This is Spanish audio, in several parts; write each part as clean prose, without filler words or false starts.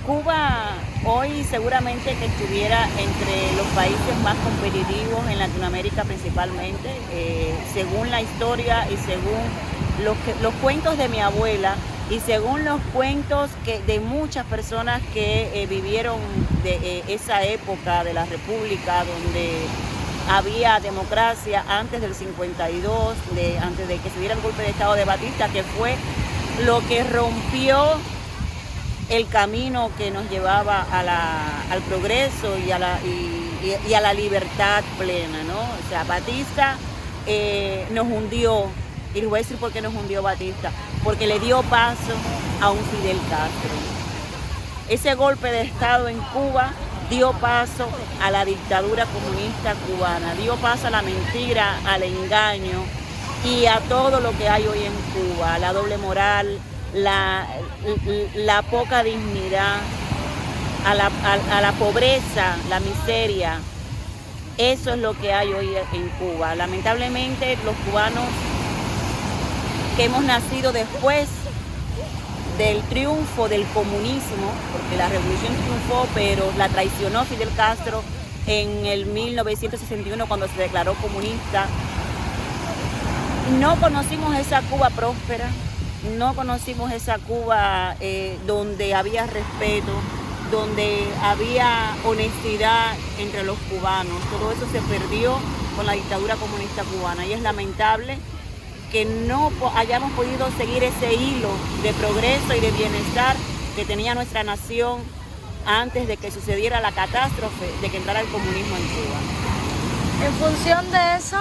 Cuba hoy seguramente que estuviera entre los países más competitivos en Latinoamérica principalmente, según la historia y según los cuentos de mi abuela y según los cuentos de muchas personas que vivieron de esa época de la República donde había democracia antes del 52, antes de que se diera el golpe de Estado de Batista, que fue lo que rompió el camino que nos llevaba al progreso y a la libertad plena, ¿no? O sea, Batista nos hundió, y les voy a decir por qué nos hundió Batista, porque le dio paso a un Fidel Castro. Ese golpe de Estado en Cuba dio paso a la dictadura comunista cubana, dio paso a la mentira, al engaño y a todo lo que hay hoy en Cuba, la doble moral, la poca dignidad, a la pobreza, la miseria. Eso es lo que hay hoy en Cuba. Lamentablemente los cubanos que hemos nacido después del triunfo del comunismo, porque la revolución triunfó, pero la traicionó Fidel Castro en el 1961 cuando se declaró comunista. No conocimos esa Cuba próspera, no conocimos esa Cuba donde había respeto, donde había honestidad entre los cubanos. Todo eso se perdió con la dictadura comunista cubana y es lamentable que no hayamos podido seguir ese hilo de progreso y de bienestar que tenía nuestra nación antes de que sucediera la catástrofe de que entrara el comunismo en Cuba. En función de eso,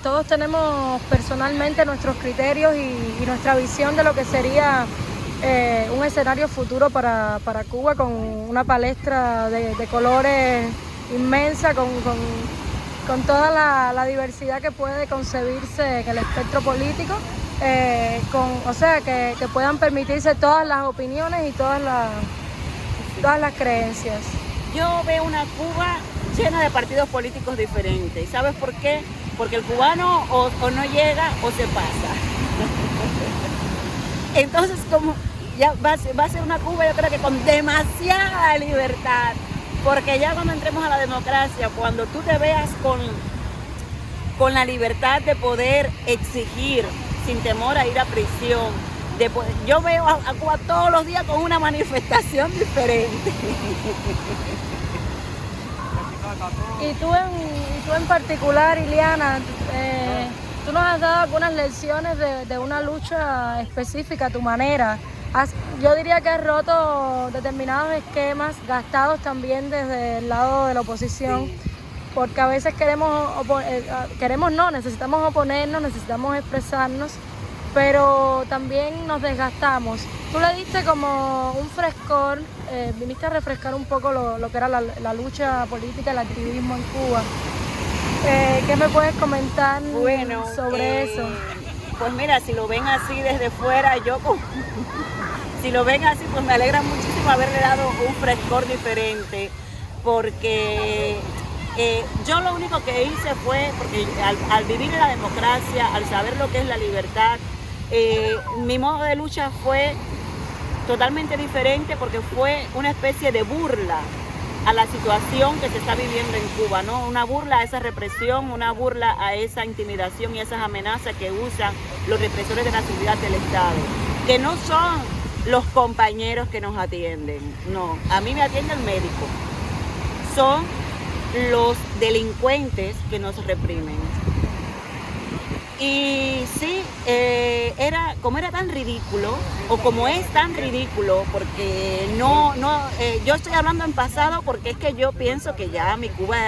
todos tenemos personalmente nuestros criterios y nuestra visión de lo que sería un escenario futuro para Cuba, con una palestra de colores inmensa, con toda la diversidad que puede concebirse en el espectro político, o sea, que puedan permitirse todas las opiniones y todas las creencias. Yo veo una Cuba llena de partidos políticos diferentes. ¿Sabes por qué? Porque el cubano o no llega o se pasa. Entonces, como ya va a ser una Cuba, yo creo que con demasiada libertad. Porque ya cuando entremos a la democracia, cuando tú te veas con la libertad de poder exigir sin temor a ir a prisión, yo veo a Cuba todos los días con una manifestación diferente. Y tú en particular, Iliana, tú nos has dado algunas lecciones de una lucha específica a tu manera. Yo diría que has roto determinados esquemas gastados también desde el lado de la oposición, sí. Porque a veces necesitamos oponernos, necesitamos expresarnos, pero también nos desgastamos. Tú le diste como un frescor, viniste a refrescar un poco lo que era la lucha política, el activismo en Cuba. ¿Qué me puedes comentar sobre eso? Pues mira, si lo ven así desde fuera, si lo ven así, pues me alegra muchísimo haberle dado un frescor diferente, porque yo lo único que hice fue, porque al vivir en la democracia, al saber lo que es la libertad, mi modo de lucha fue totalmente diferente, porque fue una especie de burla a la situación que se está viviendo en Cuba, ¿no? Una burla a esa represión, una burla a esa intimidación y esas amenazas que usan los represores de la seguridad del Estado, que no son los compañeros que nos atienden, no, a mí me atiende el médico, son los delincuentes que nos reprimen. Y sí, como era tan ridículo, o como es tan ridículo, porque yo estoy hablando en pasado porque es que yo pienso que ya mi Cuba,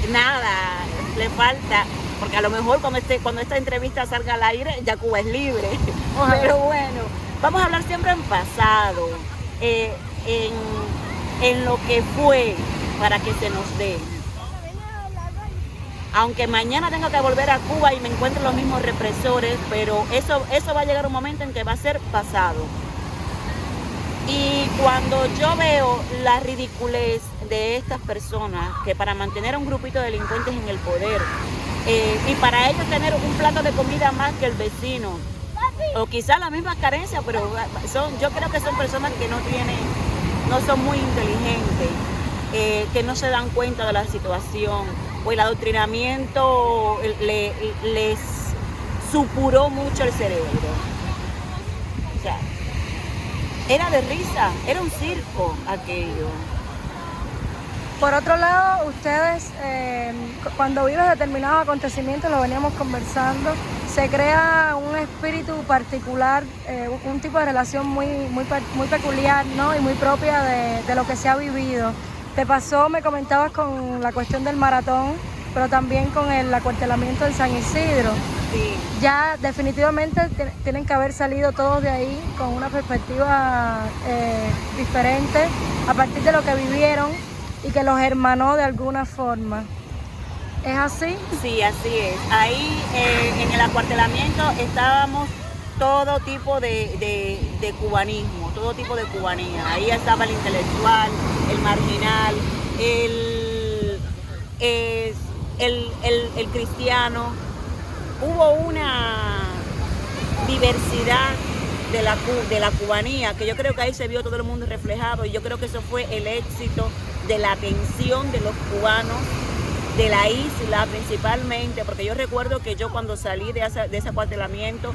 nada, le falta, porque a lo mejor cuando esta entrevista salga al aire, ya Cuba es libre. Pero bueno, vamos a hablar siempre en pasado, en lo que fue, para que se nos dé. Aunque mañana tenga que volver a Cuba y me encuentre los mismos represores, pero eso va a llegar un momento en que va a ser pasado. Y cuando yo veo la ridiculez de estas personas, que para mantener a un grupito de delincuentes en el poder, y para ellos tener un plato de comida más que el vecino, o quizás las mismas carencias, pero yo creo que son personas que no son muy inteligentes, que no se dan cuenta de la situación, o el adoctrinamiento les supuró mucho el cerebro. O sea, era de risa, era un circo aquello. Por otro lado, ustedes, cuando viven determinados acontecimientos, lo veníamos conversando, se crea un espíritu particular, un tipo de relación muy peculiar, ¿no? Y muy propia de lo que se ha vivido. Te pasó, me comentabas, con la cuestión del maratón, pero también con el acuartelamiento en San Isidro. Sí. Ya definitivamente tienen que haber salido todos de ahí con una perspectiva diferente a partir de lo que vivieron y que los hermanó de alguna forma. ¿Es así? Sí, así es. Ahí en el acuartelamiento estábamos todo tipo de cubanismo, todo tipo de cubanía. Ahí estaba el intelectual, el marginal, el cristiano. Hubo una diversidad de la cubanía, que yo creo que ahí se vio todo el mundo reflejado, y yo creo que eso fue el éxito de la atención de los cubanos, de la isla principalmente, porque yo recuerdo que yo cuando salí de ese acuartelamiento,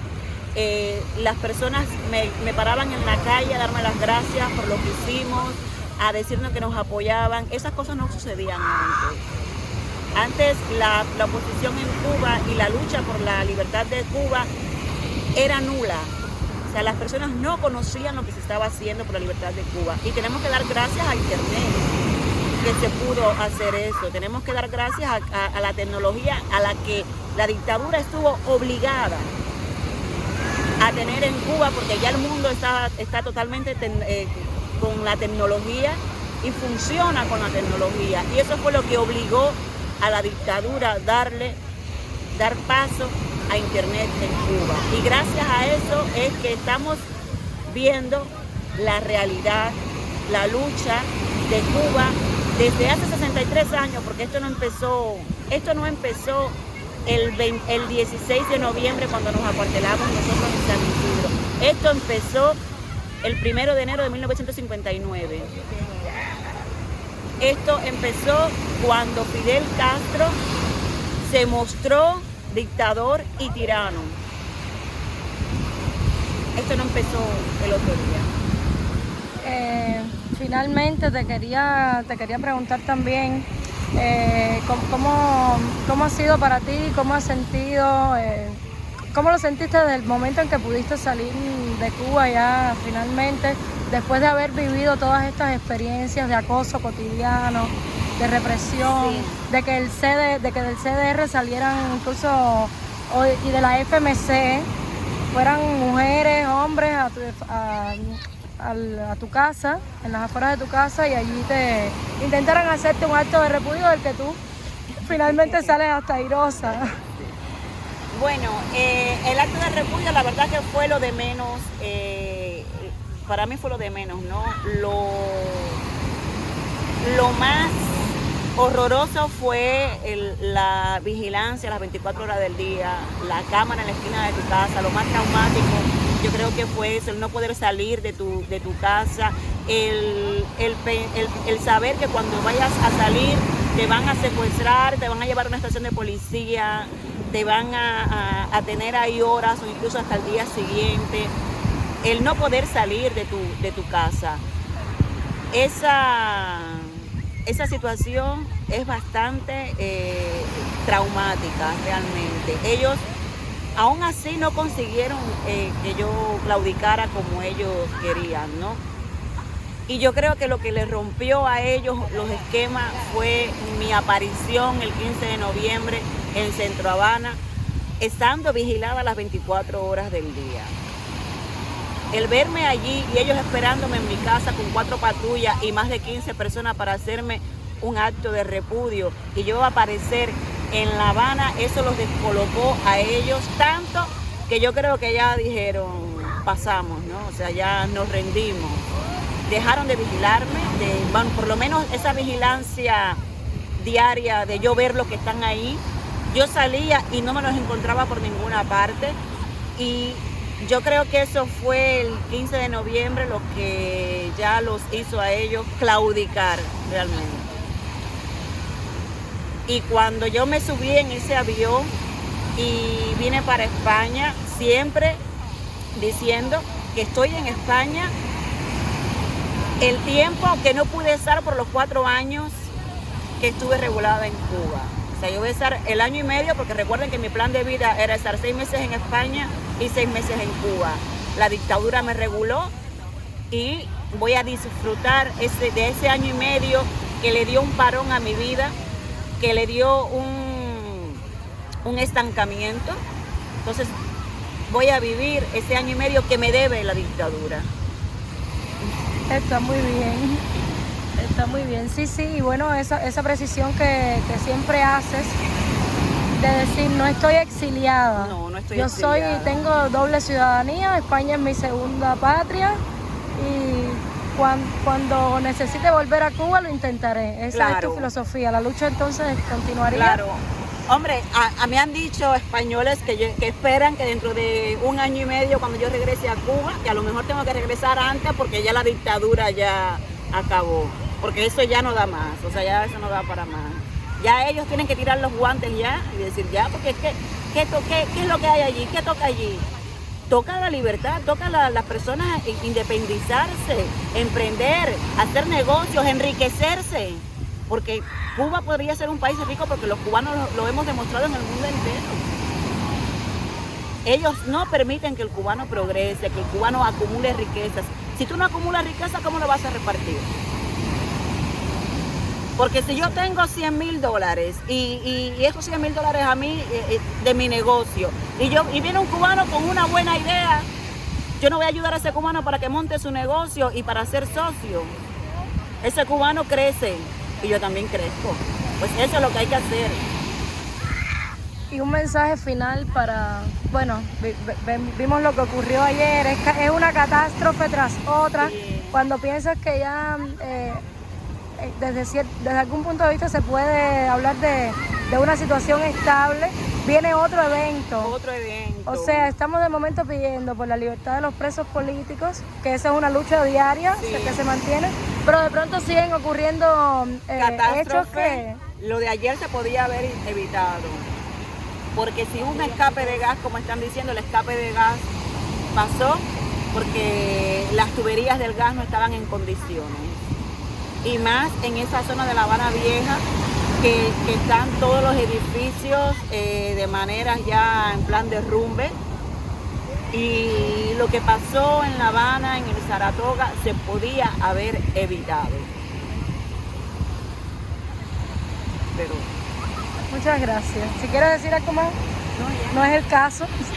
las personas me paraban en la calle a darme las gracias por lo que hicimos, a decirnos que nos apoyaban. Esas cosas no sucedían antes. Antes la oposición en Cuba y la lucha por la libertad de Cuba era nula. O sea, las personas no conocían lo que se estaba haciendo por la libertad de Cuba. Y tenemos que dar gracias a Internet que se pudo hacer eso. Tenemos que dar gracias a la tecnología a la que la dictadura estuvo obligada a tener en Cuba, porque ya el mundo está totalmente con la tecnología y funciona con la tecnología. Y eso fue lo que obligó a la dictadura dar paso a Internet en Cuba. Y gracias a eso es que estamos viendo la realidad, la lucha de Cuba desde hace 63 años, porque esto no empezó el 16 de noviembre cuando nos acuartelamos nosotros en San Isidro. Esto empezó el 1 de enero de 1959. Esto empezó cuando Fidel Castro se mostró dictador y tirano. Esto no empezó el otro día. Finalmente te quería preguntar también cómo ha sido para ti, cómo has sentido, cómo lo sentiste desde el momento en que pudiste salir de Cuba ya finalmente, después de haber vivido todas estas experiencias de acoso cotidiano, de represión, sí, de que del CDR salieran incluso, y de la FMC, fueran mujeres, hombres a tu casa, en las afueras de tu casa, y allí te intentaran hacerte un acto de repudio del que tú finalmente sales hasta airosa. Bueno, el acto de repudio la verdad que fue lo de menos, para mí fue lo de menos, ¿no? Lo más horroroso fue la vigilancia las 24 horas del día, la cámara en la esquina de tu casa. Lo más traumático yo creo que fue eso, el no poder salir de tu casa, el saber que cuando vayas a salir te van a secuestrar, te van a llevar a una estación de policía, te van a tener ahí horas o incluso hasta el día siguiente, el no poder salir de tu casa. Esa situación es bastante traumática realmente. Ellos aún así no consiguieron que yo claudicara como ellos querían, ¿no? Y yo creo que lo que les rompió a ellos los esquemas fue mi aparición el 15 de noviembre en Centro Habana, estando vigilada las 24 horas del día. El verme allí y ellos esperándome en mi casa con 4 patrullas y más de 15 personas para hacerme un acto de repudio, y yo aparecer en La Habana, eso los descolocó a ellos tanto que yo creo que ya dijeron, pasamos, ¿no? O sea, ya nos rendimos. Dejaron de vigilarme, bueno, por lo menos esa vigilancia diaria de yo ver lo que están ahí. Yo salía y no me los encontraba por ninguna parte, y Yo creo que eso fue el 15 de noviembre lo que ya los hizo a ellos claudicar realmente. Y cuando yo me subí en ese avión y vine para España, siempre diciendo que estoy en España el tiempo que no pude estar por los 4 años que estuve regulada en Cuba. O sea, yo voy a estar el año y medio, porque recuerden que mi plan de vida era estar 6 meses en España y 6 meses en Cuba. La dictadura me reguló y voy a disfrutar de ese año y medio que le dio un parón a mi vida, que le dio un estancamiento. Entonces voy a vivir ese año y medio que me debe la dictadura. Está muy bien, está muy bien. Sí, sí, y bueno, esa precisión que siempre haces de decir, no estoy exiliada. No, no estoy Yo exiliada. tengo doble ciudadanía, España es mi segunda patria y cuando necesite volver a Cuba lo intentaré. Esa es tu Claro. filosofía. La lucha entonces continuaría. Claro. Hombre, a mí han dicho españoles que esperan que dentro de un año y medio, cuando yo regrese a Cuba, que a lo mejor tengo que regresar antes porque ya la dictadura ya acabó, porque eso ya no da más, o sea, ya eso no da para más. Ya ellos tienen que tirar los guantes ya y decir ya, porque es que, ¿qué es lo que hay allí? ¿Qué toca allí? Toca la libertad, toca a las personas independizarse, emprender, hacer negocios, enriquecerse. Porque Cuba podría ser un país rico porque los cubanos lo hemos demostrado en el mundo entero. Ellos no permiten que el cubano progrese, que el cubano acumule riquezas. Si tú no acumulas riqueza, ¿cómo lo vas a repartir? Porque si yo tengo $100,000 y esos $100,000 a mí de mi negocio y viene un cubano con una buena idea, yo no voy a ayudar a ese cubano para que monte su negocio y para ser socio. Ese cubano crece y yo también crezco. Pues eso es lo que hay que hacer. Y un mensaje final para, bueno, vimos lo que ocurrió ayer, es una catástrofe tras otra. Sí. Cuando piensas que ya desde algún punto de vista se puede hablar de una situación estable, viene otro evento. Otro evento. O sea, estamos de momento pidiendo por la libertad de los presos políticos, que esa es una lucha diaria Sí. que se mantiene, pero de pronto siguen ocurriendo hechos que... Lo de ayer se podía haber evitado. Porque si hubo un escape de gas, como están diciendo, el escape de gas pasó porque las tuberías del gas no estaban en condiciones. Y más en esa zona de La Habana Vieja, que están todos los edificios de maneras ya en plan derrumbe. Y lo que pasó en La Habana, en el Saratoga, se podía haber evitado. Pero Muchas gracias. Si quieres decir algo más, no, ya. no es el caso.